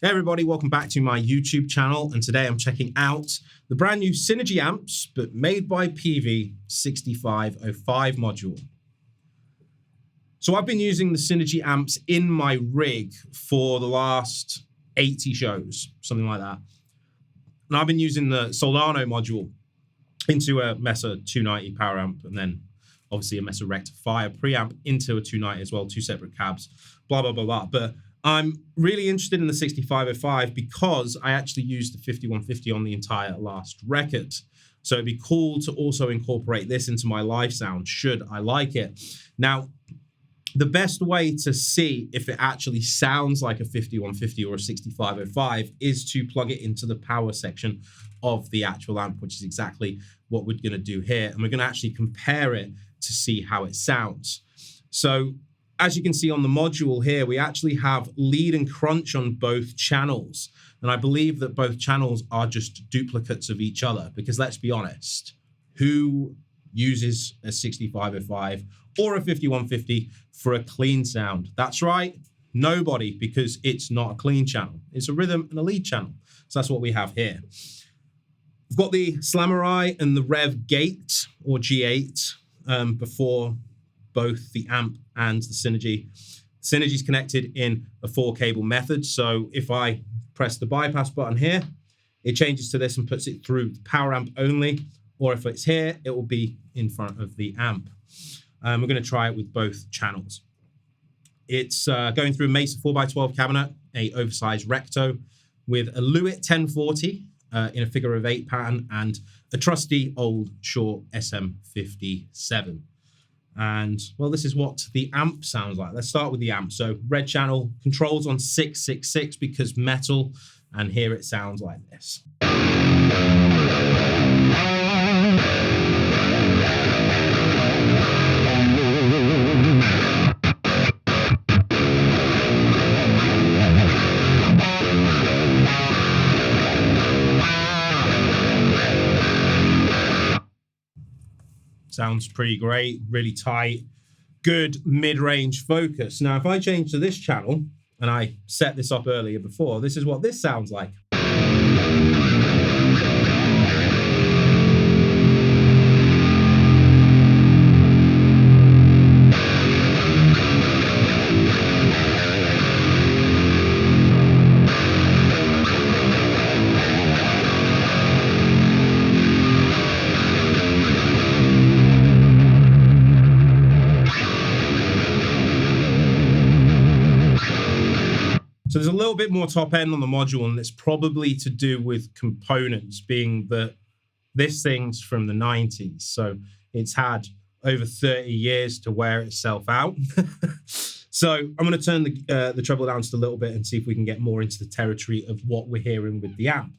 Hey everybody, welcome back to my YouTube channel, and today I'm checking out the brand new Synergy amps, but made by PEAVEY 6505 module. So I've been using the Synergy amps in my rig for the last 80 shows, something like that. And I've been using the Soldano module into a Mesa 290 power amp, and then obviously a Mesa Rectifier preamp into a 290 as well, two separate cabs, blah, blah, blah, blah. But I'm really interested in the 6505 because I actually used the 5150 on the entire last record. So it'd be cool to also incorporate this into my live sound, should I like it. Now, the best way to see if it actually sounds like a 5150 or a 6505 is to plug it into the power section of the actual amp, which is exactly what we're going to do here. And we're going to actually compare it to see how it sounds. So as you can see on the module here, we actually have lead and crunch on both channels. And I believe that both channels are just duplicates of each other, because let's be honest, who uses a 6505 or a 5150 for a clean sound? That's right, nobody, because it's not a clean channel. It's a rhythm and a lead channel. So that's what we have here. We've got the Slamurai and the Rev Gate, or G8, before both the amp and the Synergy. Synergy is connected in a 4-cable method. So if I press the bypass button here, it changes to this and puts it through the power amp only. Or if it's here, it will be in front of the amp. We're going to try it with both channels. It's going through a Mesa 4x12 cabinet, a oversized recto with a Lewitt 1040 in a figure of 8 pattern, and a trusty old SHURE SM57. And well, this is what the amp sounds like. Let's start with the amp. So red channel, controls on 666 because metal, and here it sounds like this. Sounds pretty great, really tight, good mid-range focus. Now, if I change to this channel, and I set this up earlier before, this is what this sounds like. So there's a little bit more top end on the module, and it's probably to do with components, being that this thing's from the 90s. So it's had over 30 years to wear itself out. So I'm going to turn the treble down just a little bit and see if we can get more into the territory of what we're hearing with the amp.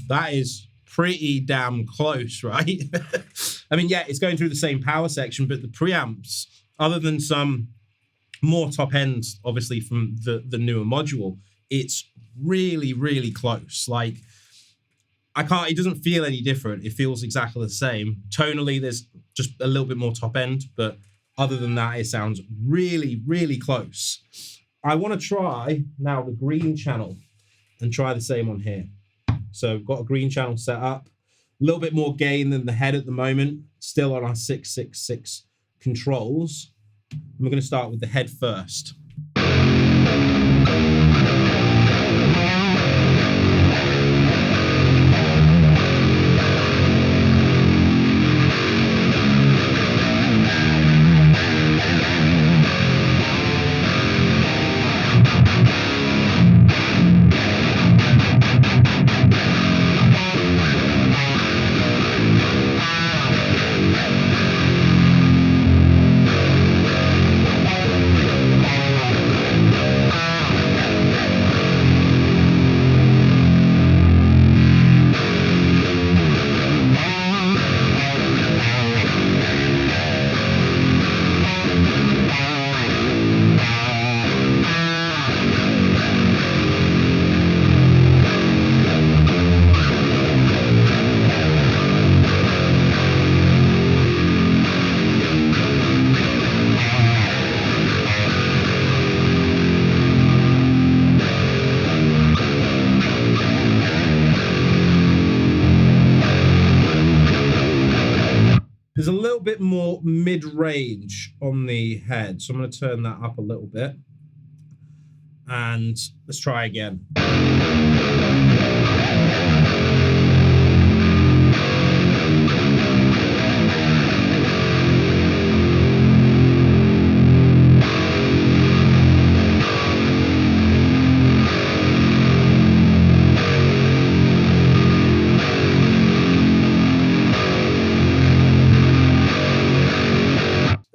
That is pretty damn close, right? I mean, yeah, it's going through the same power section, but the preamps, other than some more top ends, obviously from the newer module, it's really, really close. Like, it doesn't feel any different. It feels exactly the same. Tonally, there's just a little bit more top end, but other than that, it sounds really, really close. I want to try now the green channel and try the same on here. So got a green channel set up, a little bit more gain than the head at the moment, still on our 666 controls. And we're going to start with the head first. There's a little bit more mid-range on the head, so I'm going to turn that up a little bit. And let's try again.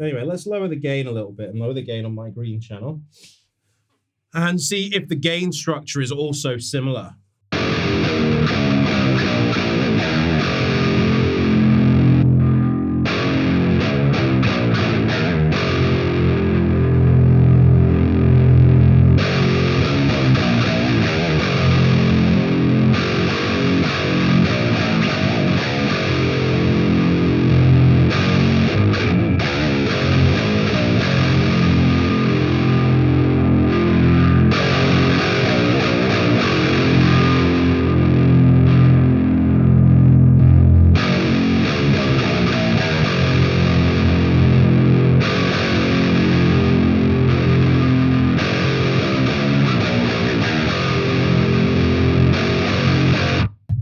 Anyway, let's lower the gain a little bit and lower the gain on my green channel and see if the gain structure is also similar.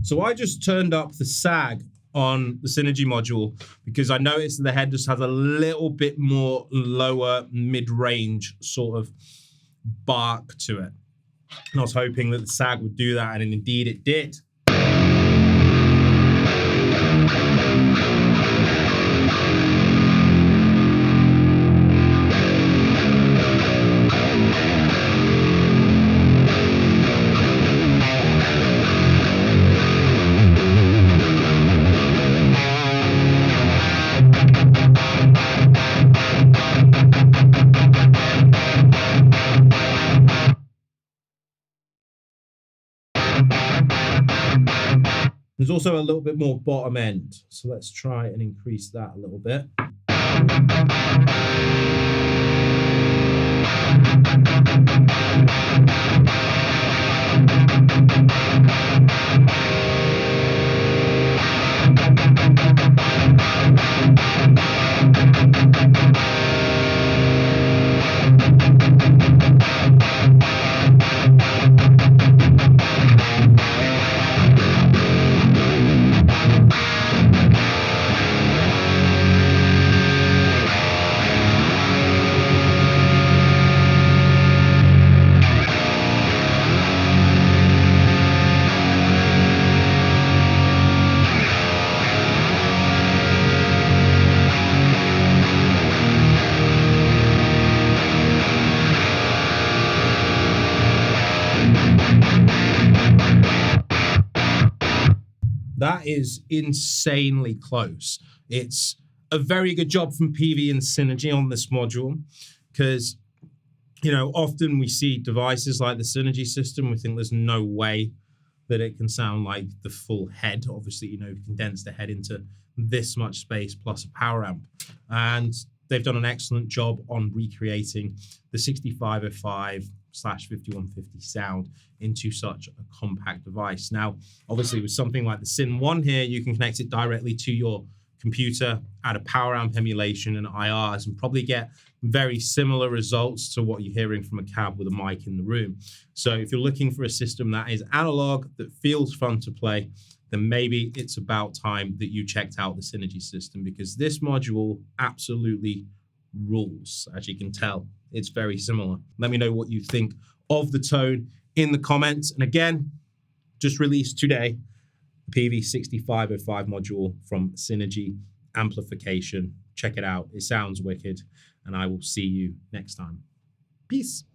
So I just turned up the sag on the Synergy module because I noticed that the head just has a little bit more lower mid-range sort of bark to it. And I was hoping that the sag would do that, and indeed it did. There's also a little bit more bottom end, so let's try and increase that a little bit. That is insanely close. It's a very good job from PEAVEY and Synergy on this module because, you know, often we see devices like the Synergy system, we think there's no way that it can sound like the full head. Obviously, you know, condense the head into this much space plus a power amp. And they've done an excellent job on recreating the 6505/5150 sound into such a compact device. Now, obviously with something like the Syn 1 here, you can connect it directly to your computer, add a power amp emulation and IRs, and probably get very similar results to what you're hearing from a cab with a mic in the room. So if you're looking for a system that is analog, that feels fun to play, then maybe it's about time that you checked out the Synergy system, because this module absolutely rules. As you can tell, it's very similar. Let me know what you think of the tone in the comments. And again, just released today, the PEAVEY 6505 module from Synergy Amplification. Check it out. It sounds wicked. And I will see you next time. Peace.